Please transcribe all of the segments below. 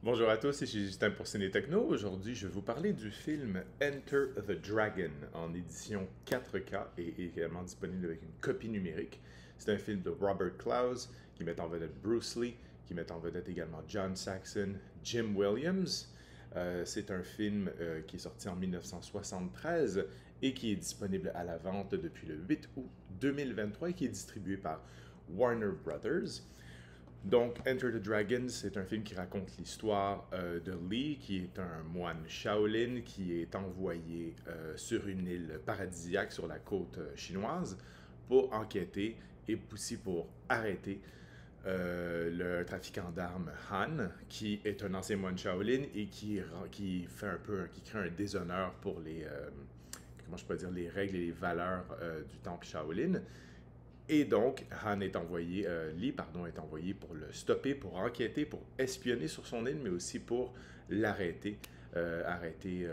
Bonjour à tous, ici Justin pour Ciné Techno. Aujourd'hui, je vais vous parler du film Enter the Dragon en édition 4K et également disponible avec une copie numérique. C'est un film de Robert Clouse qui met en vedette Bruce Lee, qui met en vedette également John Saxon, Jim Williams. C'est un film qui est sorti en 1973 et qui est disponible à la vente depuis le 8 août 2023 et qui est distribué par Warner Brothers. Donc, Enter the Dragon, c'est un film qui raconte l'histoire de Lee, qui est un moine Shaolin qui est envoyé sur une île paradisiaque sur la côte chinoise pour enquêter et aussi pour arrêter le trafiquant d'armes Han, qui est un ancien moine Shaolin et qui fait qui crée un déshonneur pour comment je peux dire, les règles et les valeurs du temple Shaolin. Et donc, Lee, pardon, est envoyé pour le stopper, pour enquêter, pour espionner sur son île, mais aussi pour l'arrêter, arrêter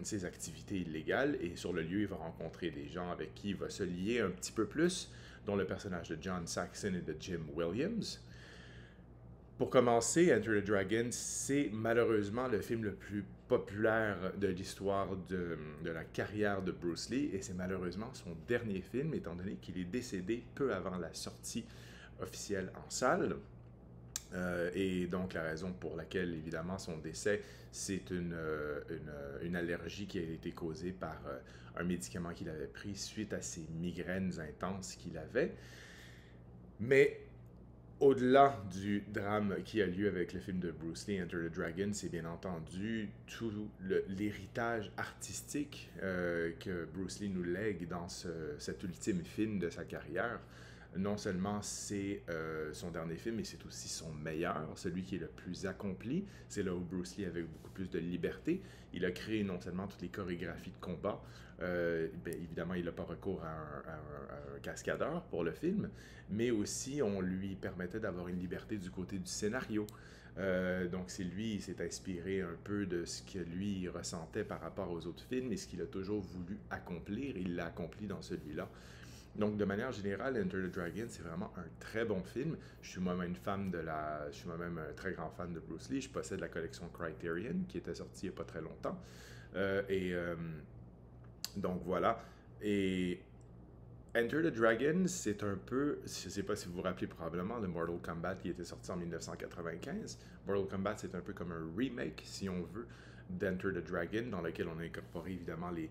ses activités illégales. Et sur le lieu, il va rencontrer des gens avec qui il va se lier un petit peu plus, dont le personnage de John Saxon et de Jim Williams. Pour commencer, Enter the Dragon, c'est malheureusement le film le plus populaire de l'histoire de la carrière de Bruce Lee et c'est malheureusement son dernier film étant donné qu'il est décédé peu avant la sortie officielle en salle. Et donc la raison pour laquelle évidemment son décès, c'est une allergie qui a été causée par un médicament qu'il avait pris suite à ses migraines intenses qu'il avait. Mais au-delà du drame qui a lieu avec le film de Bruce Lee, Enter the Dragon, c'est bien entendu tout l'héritage artistique que Bruce Lee nous lègue dans cet ultime film de sa carrière. Non seulement c'est son dernier film, mais c'est aussi son meilleur, celui qui est le plus accompli. C'est là où Bruce Lee avait beaucoup plus de liberté. Il a créé non seulement toutes les chorégraphies de combat, évidemment il n'a pas recours à un cascadeur pour le film, mais aussi on lui permettait d'avoir une liberté du côté du scénario. Donc c'est lui, il s'est inspiré un peu de ce que lui ressentait par rapport aux autres films et ce qu'il a toujours voulu accomplir, il l'a accompli dans celui-là. Donc, de manière générale, Enter the Dragon, c'est vraiment un très bon film. Je suis moi-même je suis moi-même un très grand fan de Bruce Lee. Je possède la collection Criterion, qui était sortie il n'y a pas très longtemps. Euh, et euh, donc, voilà. Et Enter the Dragon, c'est un peu, je ne sais pas si vous vous rappelez probablement de Mortal Kombat qui était sorti en 1995. Mortal Kombat, c'est un peu comme un remake, si on veut, d'Enter the Dragon, dans lequel on a incorporé évidemment les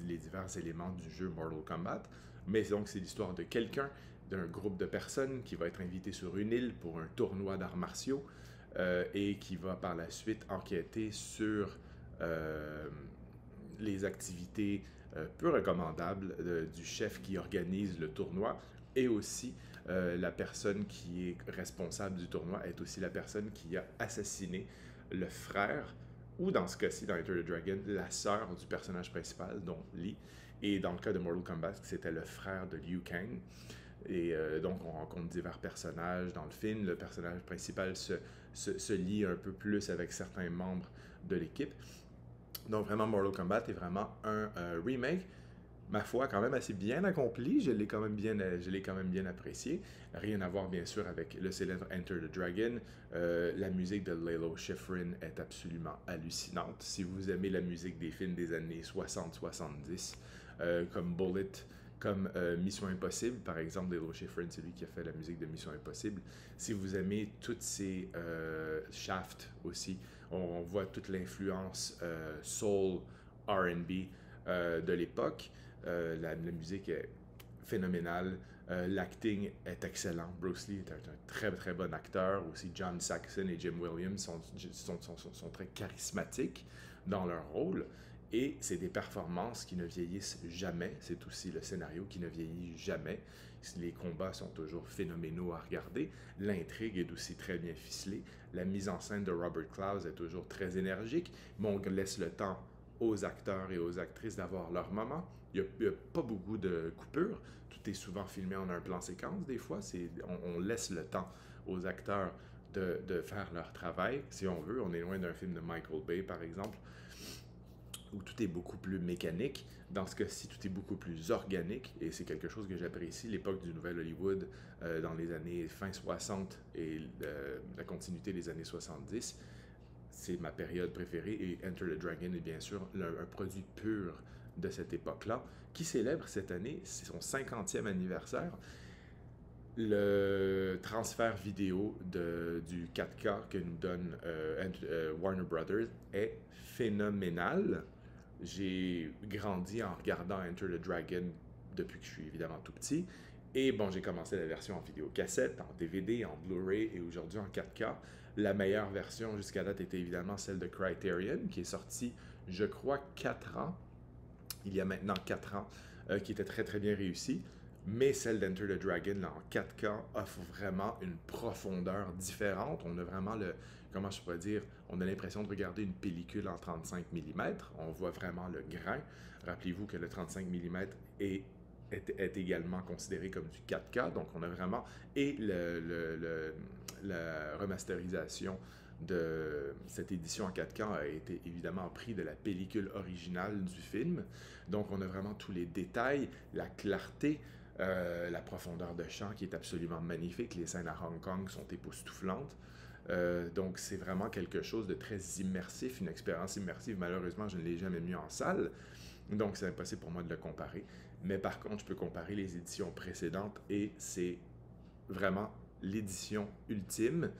divers éléments du jeu Mortal Kombat. Mais donc, c'est l'histoire de quelqu'un, d'un groupe de personnes qui va être invité sur une île pour un tournoi d'arts martiaux et qui va par la suite enquêter sur euh, les activités peu recommandables du chef qui organise le tournoi et aussi la personne qui est responsable du tournoi est aussi la personne qui a assassiné le frère ou dans ce cas-ci, dans Enter the Dragon, la sœur du personnage principal, dont Lee. Et dans le cas de Mortal Kombat, c'était le frère de Liu Kang. Et donc, on rencontre divers personnages dans le film. Le personnage principal se lie un peu plus avec certains membres de l'équipe. Donc vraiment, Mortal Kombat est vraiment un remake, ma foi, quand même assez bien accompli. Je l'ai quand même bien apprécié. Rien à voir, bien sûr, avec le célèbre Enter the Dragon. La musique de Lalo Schifrin est absolument hallucinante. Si vous aimez la musique des films des années 60-70, comme Bullet, comme Mission Impossible, par exemple, Lalo Schifrin, c'est lui qui a fait la musique de Mission Impossible. Si vous aimez toutes ces Shaft aussi, on voit toute l'influence soul, R&B de l'époque. La musique est phénoménale. L'acting est excellent. Bruce Lee est un très très bon acteur. Aussi, John Saxon et Jim Williams sont très charismatiques dans leur rôle. Et c'est des performances qui ne vieillissent jamais. C'est aussi le scénario qui ne vieillit jamais. Les combats sont toujours phénoménaux à regarder. L'intrigue est aussi très bien ficelée. La mise en scène de Robert Clouse est toujours très énergique. Mais on laisse le temps aux acteurs et aux actrices d'avoir leur moment. Il n'y a pas beaucoup de coupures. Tout est souvent filmé en un plan séquence. Des fois, on laisse le temps aux acteurs de faire leur travail, si on veut. On est loin d'un film de Michael Bay, par exemple. où tout est beaucoup plus mécanique. Dans ce cas-ci, tout est beaucoup plus organique et c'est quelque chose que j'apprécie. L'époque du Nouvel Hollywood dans les années fin 60 et la continuité des années 70, c'est ma période préférée et Enter the Dragon est bien sûr un produit pur de cette époque-là qui célèbre cette année son 50e anniversaire. Le transfert vidéo du 4K que nous donne Warner Brothers est phénoménal. J'ai grandi en regardant Enter the Dragon depuis que je suis évidemment tout petit. Et bon, j'ai commencé la version en vidéocassette, en DVD, en Blu-ray et aujourd'hui en 4K. La meilleure version jusqu'à date était évidemment celle de Criterion, qui est sortie, je crois, 4 ans. Il y a maintenant 4 ans, qui était très très bien réussie. Mais celle d'Enter the Dragon, là, en 4K, offre vraiment une profondeur différente. On a vraiment comment je pourrais dire, on a l'impression de regarder une pellicule en 35 mm. On voit vraiment le grain. Rappelez-vous que le 35 mm est également considéré comme du 4K. Donc, on a vraiment... Et la remasterisation de cette édition en 4K a été évidemment pris de la pellicule originale du film. Donc, on a vraiment tous les détails, la clarté, la profondeur de champ qui est absolument magnifique. Les scènes à Hong Kong sont époustouflantes. Donc, c'est vraiment quelque chose de très immersif, une expérience immersive. Malheureusement, je ne l'ai jamais mis en salle, donc c'est impossible pour moi de le comparer. Mais par contre, je peux comparer les éditions précédentes et c'est vraiment l'édition ultime.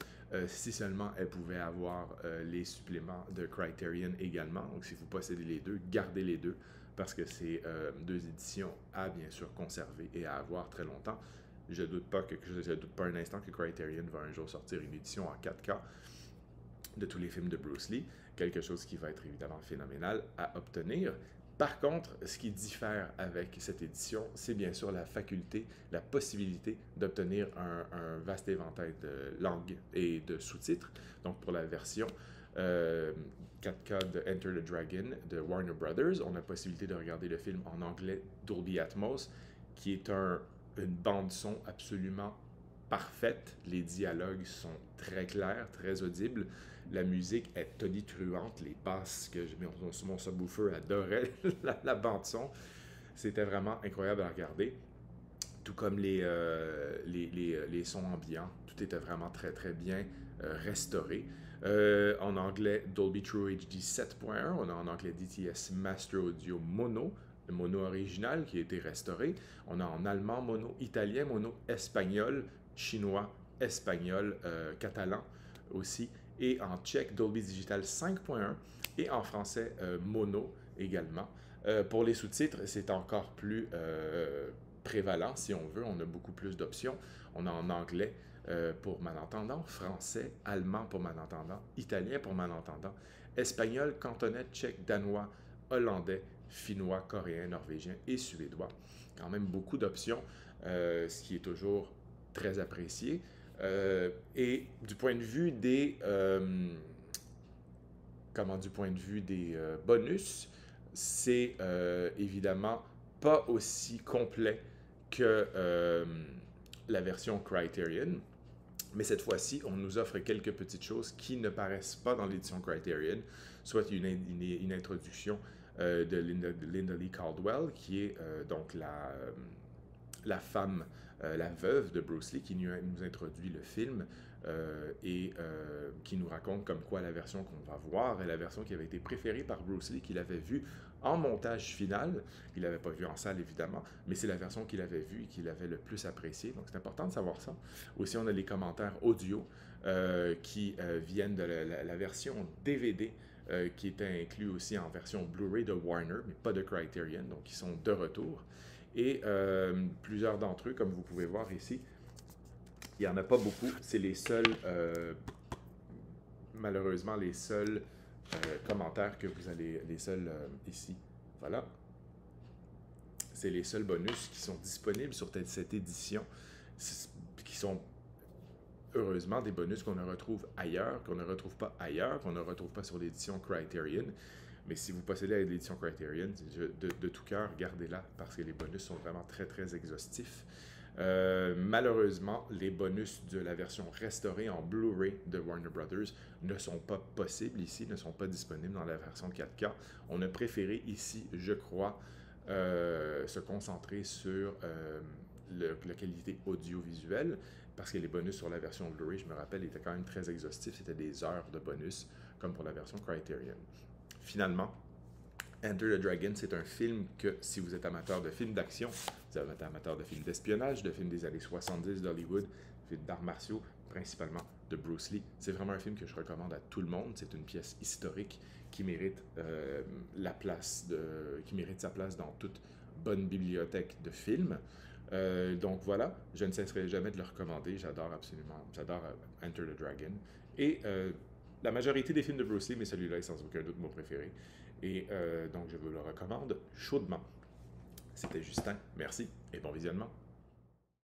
Si seulement elle pouvait avoir les suppléments de Criterion également. Donc, si vous possédez les deux, gardez les deux parce que c'est deux éditions à bien sûr conserver et à avoir très longtemps. Je ne doute pas un instant que Criterion va un jour sortir une édition en 4K de tous les films de Bruce Lee, quelque chose qui va être évidemment phénoménal à obtenir. Par contre, ce qui diffère avec cette édition, c'est bien sûr la faculté, la possibilité d'obtenir un vaste éventail de langues et de sous-titres. Donc pour la version 4K de Enter the Dragon de Warner Brothers, on a la possibilité de regarder le film en anglais Dolby Atmos, qui est une bande-son absolument parfaite. Les dialogues sont très clairs, très audibles. La musique est tonitruante. Les basses que mon subwoofer adorait la bande-son. C'était vraiment incroyable à regarder. Tout comme les sons ambiants. Tout était vraiment très, très bien restauré. En anglais, Dolby True HD 7.1. On a en anglais DTS Master Audio Mono, le mono original qui a été restauré. On a en allemand mono, italien mono, espagnol, chinois, espagnol, catalan aussi. Et en tchèque, Dolby Digital 5.1 et en français, mono également. Pour les sous-titres, c'est encore plus prévalent si on veut. On a beaucoup plus d'options. On a en anglais pour malentendants, français, allemand pour malentendants, italien pour malentendants, espagnol, cantonais, tchèque, danois, hollandais, finnois, coréen, norvégien et suédois. Quand même beaucoup d'options, ce qui est toujours très apprécié. Et du point de vue des bonus, c'est évidemment pas aussi complet que la version Criterion. Mais cette fois-ci, on nous offre quelques petites choses qui ne paraissent pas dans l'édition Criterion, soit une introduction de Linda Lee Caldwell, qui est donc la femme, la veuve de Bruce Lee, qui nous introduit le film et qui nous raconte comme quoi la version qu'on va voir est la version qui avait été préférée par Bruce Lee, qu'il avait vue en montage final. Il ne l'avait pas vue en salle, évidemment, mais c'est la version qu'il avait vue et qu'il avait le plus appréciée. Donc, c'est important de savoir ça. Aussi, on a les commentaires audio qui viennent de la version DVD qui était inclus aussi en version Blu-ray de Warner, mais pas de Criterion, donc ils sont de retour. Et plusieurs d'entre eux, comme vous pouvez voir ici, il n'y en a pas beaucoup. C'est les seuls, malheureusement, les seuls commentaires que vous allez, les seuls ici. Voilà. C'est les seuls bonus qui sont disponibles sur cette édition, qui sont heureusement des bonus qu'on ne retrouve ailleurs, qu'on ne retrouve pas ailleurs, qu'on ne retrouve pas sur l'édition Criterion. Mais si vous possédez l'édition Criterion, de tout cœur, gardez-la parce que les bonus sont vraiment très, très exhaustifs. Malheureusement, les bonus de la version restaurée en Blu-ray de Warner Brothers ne sont pas possibles ici, ne sont pas disponibles dans la version 4K. On a préféré ici, je crois, se concentrer sur la qualité audiovisuelle, parce que les bonus sur la version Blu-ray, je me rappelle, étaient quand même très exhaustifs. C'était des heures de bonus, comme pour la version Criterion. Finalement, Enter the Dragon, c'est un film que, si vous êtes amateur de films d'action, vous êtes amateur de films d'espionnage, de films des années 70 d'Hollywood, films d'arts martiaux, principalement de Bruce Lee, c'est vraiment un film que je recommande à tout le monde. C'est une pièce historique qui mérite qui mérite sa place dans toute bonne bibliothèque de films. Donc voilà, je ne cesserai jamais de le recommander. J'adore Enter the Dragon. Et la majorité des films de Bruce Lee, mais celui-là est sans aucun doute mon préféré. Et donc je vous le recommande chaudement. C'était Justin, merci et bon visionnement.